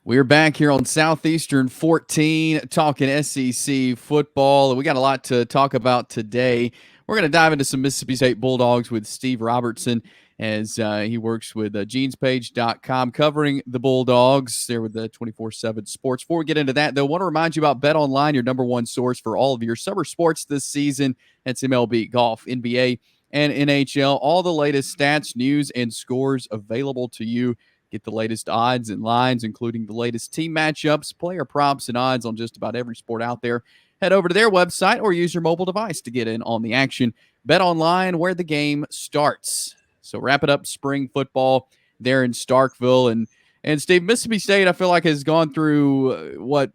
We're back here on Southeastern 14 talking SEC football. We got a lot to talk about today. We're going to dive into some Mississippi State Bulldogs with Steve Robertson as he works with genespage.com covering the Bulldogs there with the 24/7 sports. Before we get into that, though, I want to remind you about Bet Online, your number one source for all of your summer sports this season. That's MLB, golf, NBA, and NHL. All the latest stats, news, and scores available to you. Get the latest odds and lines, including the latest team matchups, player props, and odds on just about every sport out there. Head over to their website or use your mobile device to get in on the action. Bet online where the game starts. So wrap it up spring football there in Starkville. And Steve, Mississippi State, I feel like, has gone through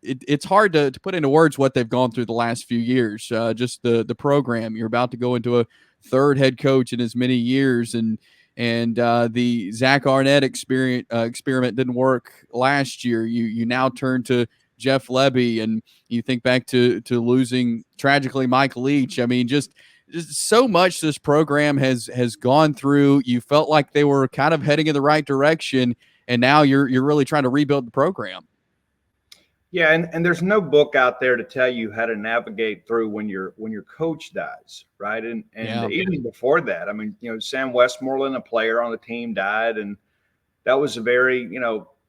it's hard to put into words what they've gone through the last few years. Just the program. You're about to go into a third head coach in as many years, and the Zach Arnett experiment didn't work last year. You now turn to Jeff Lebby, and you think back to losing tragically Mike Leach. I mean, just so much this program has gone through. You felt like they were kind of heading in the right direction, and now you're really trying to rebuild the program. Yeah, and there's no book out there to tell you how to navigate through when your coach dies, right? And even before that, I mean, Sam Westmoreland, a player on the team, died, and that was a very,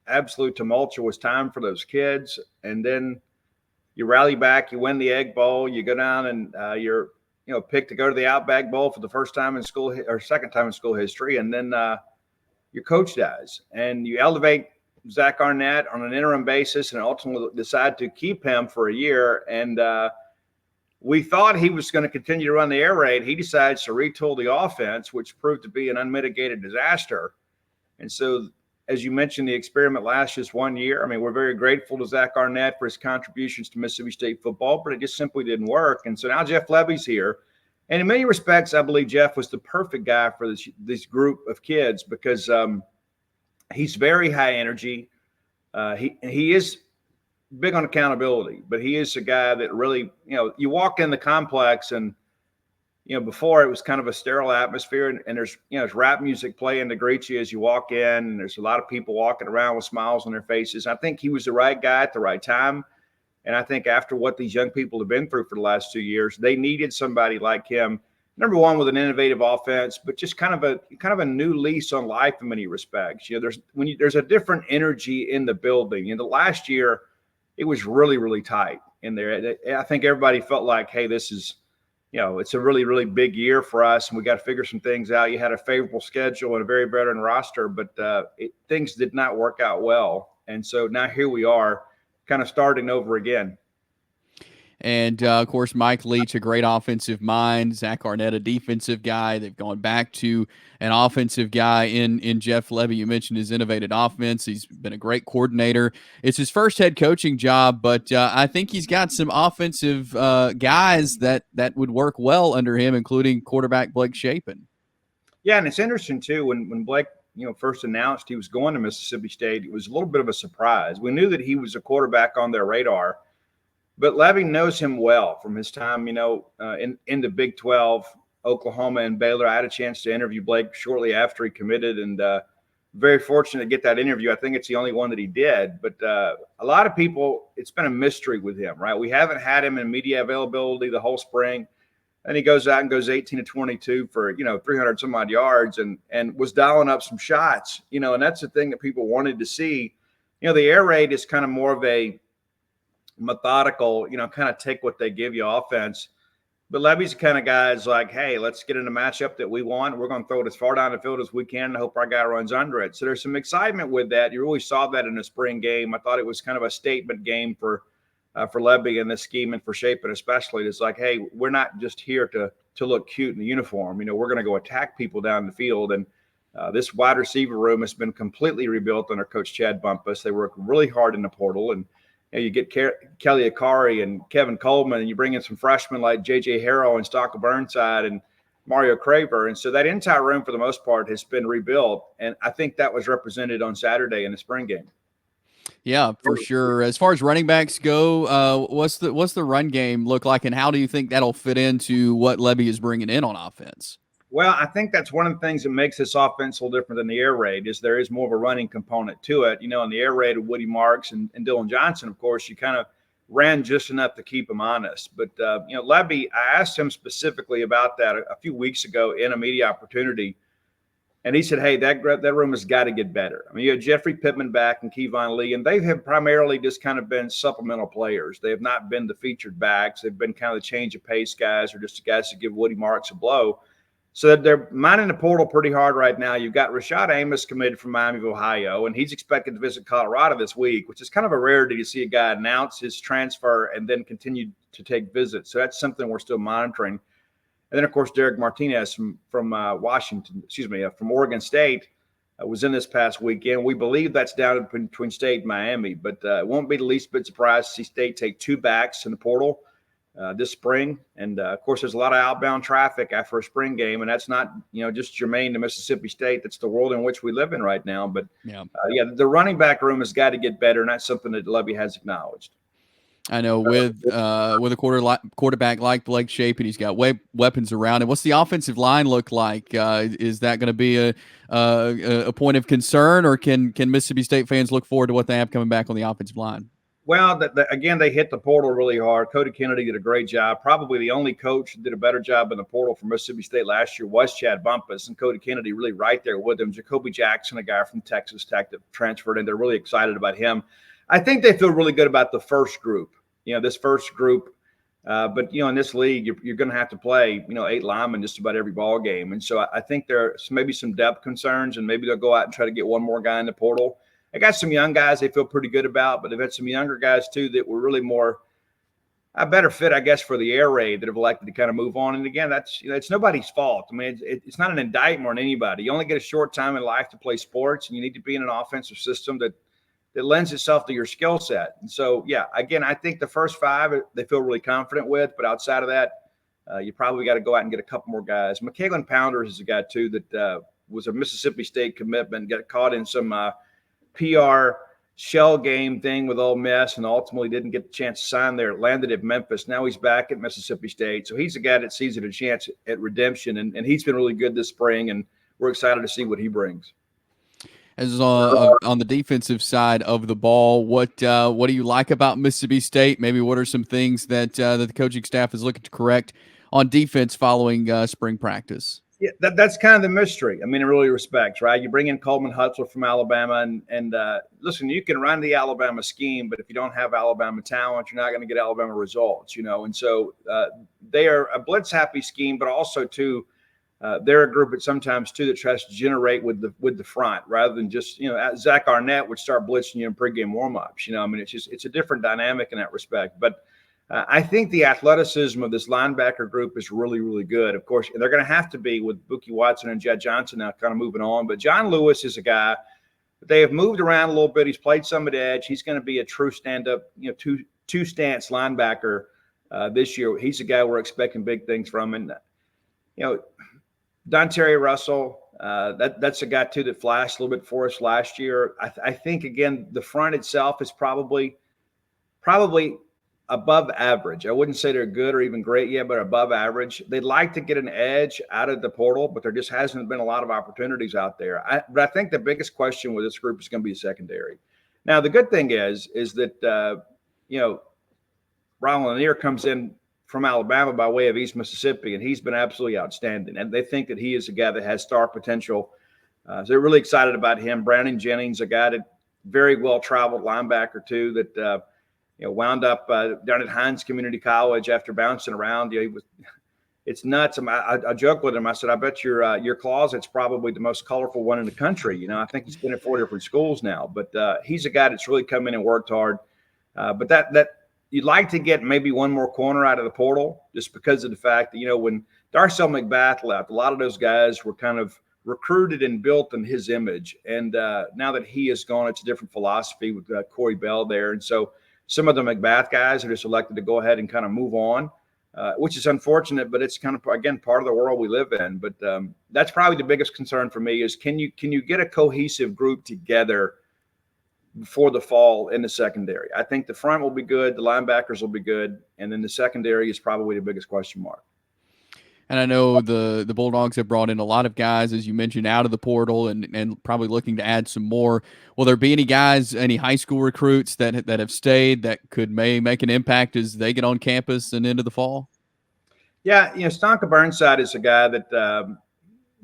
absolute tumultuous time for those kids. And then you rally back, you win the Egg Bowl, you go down and you're, picked to go to the Outback Bowl for the first time in school or second time in school history, and then your coach dies, and you elevate Zach Arnett on an interim basis and ultimately decide to keep him for a year. And we thought he was going to continue to run the air raid. He decides to retool the offense, which proved to be an unmitigated disaster. And so, as you mentioned, the experiment lasts just 1 year. I mean, we're very grateful to Zach Arnett for his contributions to Mississippi State football, but it just simply didn't work. And so now Jeff Lebby's here. And in many respects, I believe Jeff was the perfect guy for this group of kids because he's very high energy. He is big on accountability, but he is a guy that really, you walk in the complex and, before it was kind of a sterile atmosphere, and there's rap music playing to greet you as you walk in, and there's a lot of people walking around with smiles on their faces. I think he was the right guy at the right time. And I think after what these young people have been through for the last 2 years, they needed somebody like him. Number one, with an innovative offense, but just kind of a new lease on life in many respects. There's a different energy in the building. In the last year, it was really, really tight in there. I think everybody felt like, hey, this is, it's a really, really big year for us, and we got to figure some things out. You had a favorable schedule and a very veteran roster, but things did not work out well. And so now here we are, kind of starting over again. And, of course, Mike Leach, a great offensive mind. Zach Arnett, a defensive guy. They've gone back to an offensive guy in Jeff Lebby. You mentioned his innovative offense. He's been a great coordinator. It's his first head coaching job, but I think he's got some offensive guys that would work well under him, including quarterback Blake Shapen. Yeah, and it's interesting, too, when Blake first announced he was going to Mississippi State, it was a little bit of a surprise. We knew that he was a quarterback on their radar. But Lebby knows him well from his time, in the Big 12, Oklahoma, and Baylor. I had a chance to interview Blake shortly after he committed, and very fortunate to get that interview. I think it's the only one that he did. But a lot of people, it's been a mystery with him, right? We haven't had him in media availability the whole spring. And he goes out and goes 18 to 22 for, 300 some odd yards and was dialing up some shots, and that's the thing that people wanted to see. The air raid is kind of more of a methodical, kind of take what they give you offense. But Lebby's the kind of guy is like, hey, let's get in a matchup that we want. We're going to throw it as far down the field as we can and hope our guy runs under it. So there's some excitement with that. You really saw that in the spring game. I thought it was kind of a statement game for Lebby and this scheme, and for Shapen especially. It's like, hey, we're not just here to look cute in the uniform. We're going to go attack people down the field. And this wide receiver room has been completely rebuilt under Coach Chad Bumpus. They work really hard in the portal, and you get Kelly Akari and Kevin Coleman, and you bring in some freshmen like J.J. Harrell and Stockel Burnside and Mario Craver. And so that entire room, for the most part, has been rebuilt. And I think that was represented on Saturday in the spring game. Yeah, for sure. As far as running backs go, what's the run game look like, and how do you think that'll fit into what Lebby is bringing in on offense? Well, I think that's one of the things that makes this offense a little different than the air raid is there is more of a running component to it. In the air raid with Woody Marks and Dylan Johnson, of course, you kind of ran just enough to keep him honest. But, Lebby, I asked him specifically about that a few weeks ago in a media opportunity. And he said, hey, that room has got to get better. I mean, you have Jeffrey Pittman back and Kevon Lee, and they have primarily just kind of been supplemental players. They have not been the featured backs. They've been kind of the change of pace guys or just the guys to give Woody Marks a blow. So they're mining the portal pretty hard right now. You've got Rashad Amos committed from Miami of Ohio, and he's expected to visit Colorado this week, which is kind of a rarity to see a guy announce his transfer and then continue to take visits. So that's something we're still monitoring. And then, of course, Derek Martinez from Oregon State was in this past weekend. We believe that's down between State and Miami, but it won't be the least bit surprised to see State take two backs in the portal this spring. And, of course, there's a lot of outbound traffic after a spring game, and that's not, just germane to Mississippi State. That's the world in which we live in right now. But, the running back room has got to get better, and that's something that Lebby has acknowledged. I know with a quarterback like Blake Shapen, he's got weapons around him. What's the offensive line look like? Is that going to be a point of concern, or can Mississippi State fans look forward to what they have coming back on the offensive line? Well, again, they hit the portal really hard. Cody Kennedy did a great job. Probably the only coach who did a better job in the portal for Mississippi State last year was Chad Bumpus, and Cody Kennedy really right there with him. Jacoby Jackson, a guy from Texas Tech that transferred, and they're really excited about him. I think they feel really good about the first group. This first group, but in this league, you're going to have to play, 8 linemen just about every ball game, and so I think there's maybe some depth concerns, and maybe they'll go out and try to get one more guy in the portal. They got some young guys they feel pretty good about, but they've had some younger guys too that were really more a better fit, I guess, for the air raid that have elected to kind of move on. And again, that's it's nobody's fault. I mean, it's not an indictment on anybody. You only get a short time in life to play sports, and you need to be in an offensive system that lends itself to your skill set. And so, again, I think the first 5 they feel really confident with, but outside of that, you probably got to go out and get a couple more guys. McKaylin Pounders is a guy too that was a Mississippi State commitment, got caught in some PR shell game thing with Ole Miss and ultimately didn't get the chance to sign there. Landed at Memphis. Now he's back at Mississippi State. So he's a guy that sees it a chance at redemption, and he's been really good this spring, and we're excited to see what he brings. As on the defensive side of the ball, what do you like about Mississippi State? Maybe what are some things that the coaching staff is looking to correct on defense following spring practice? Yeah, that's kind of the mystery. I mean, in really respects, right? You bring in Coleman Hutzler from Alabama, and listen, you can run the Alabama scheme, but if you don't have Alabama talent, you're not going to get Alabama results, And so they are a blitz-happy scheme, but also too, they're a group that sometimes too that tries to generate with the front rather than just Zach Arnett would start blitzing you in pregame warmups. I mean, it's a different dynamic in that respect, but. I think the athleticism of this linebacker group is really, really good. Of course, they're going to have to be with Buki Watson and Jed Johnson now kind of moving on. But John Lewis is a guy that they have moved around a little bit. He's played some at edge. He's going to be a true stand-up, two stance linebacker this year. He's a guy we're expecting big things from. And, Dontarie Russell, that's a guy, too, that flashed a little bit for us last year. I think, again, the front itself is probably above average. I wouldn't say they're good or even great yet, but above average. They'd like to get an edge out of the portal, but there just hasn't been a lot of opportunities out there. But I think the biggest question with this group is going to be secondary. Now, the good thing is that, Ron Lanier comes in from Alabama by way of East Mississippi, and he's been absolutely outstanding. And they think that he is a guy that has star potential. So they're really excited about him. Brandon Jennings, a guy that very well-traveled linebacker, too, that wound up down at Hines Community College after bouncing around. It's nuts. I joke with him. I said, I bet your closet's probably the most colorful one in the country. I think he's been at 4 different schools now. But he's a guy that's really come in and worked hard. But that you'd like to get maybe one more corner out of the portal just because of the fact that, when Darcel McBath left, a lot of those guys were kind of recruited and built in his image. And now that he is gone, it's a different philosophy with Corey Bell there. And so some of the McBath guys are just elected to go ahead and kind of move on, which is unfortunate, but it's kind of, again, part of the world we live in. But that's probably the biggest concern for me is can you get a cohesive group together before the fall in the secondary? I think the front will be good. The linebackers will be good. And then the secondary is probably the biggest question mark. And I know the Bulldogs have brought in a lot of guys, as you mentioned, out of the portal and probably looking to add some more. Will there be any guys, any high school recruits that have stayed that could make an impact as they get on campus and into the fall? Yeah, Stonka Burnside is a guy that a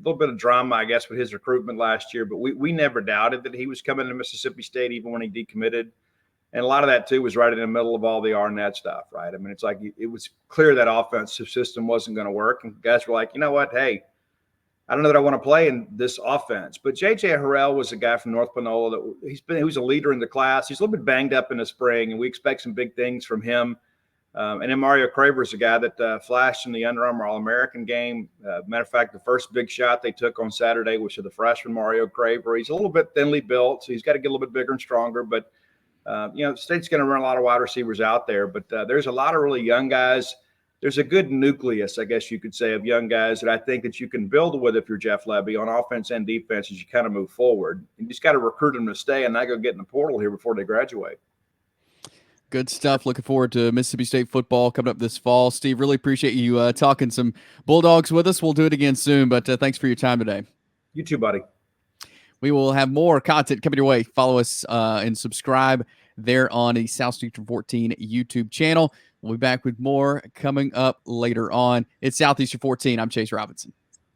little bit of drama, I guess, with his recruitment last year, but we never doubted that he was coming to Mississippi State even when he decommitted. And a lot of that too was right in the middle of all the Arnett stuff, right? I mean, it's like it was clear that offensive system wasn't going to work, and guys were like, you know what, hey, I don't know that I want to play in this offense. But JJ Harrell was a guy from North Panola that he was a leader in the class. He's a little bit banged up in the spring, and we expect some big things from him. And then Mario Craver is a guy that flashed in the Under Armour All-American game. Matter of fact, the first big shot they took on Saturday was to the freshman Mario Craver. He's a little bit thinly built, so he's got to get a little bit bigger and stronger, but the state's going to run a lot of wide receivers out there, but there's a lot of really young guys. There's a good nucleus, I guess you could say, of young guys that I think that you can build with if you're Jeff Lebby on offense and defense as you kind of move forward. You just got to recruit them to stay and not go get in the portal here before they graduate. Good stuff. Looking forward to Mississippi State football coming up this fall. Steve, really appreciate you talking some Bulldogs with us. We'll do it again soon, but thanks for your time today. You too, buddy. We will have more content coming your way. Follow us and subscribe there on the Southeastern 14 YouTube channel. We'll be back with more coming up later on. It's Southeastern 14. I'm Chase Robinson.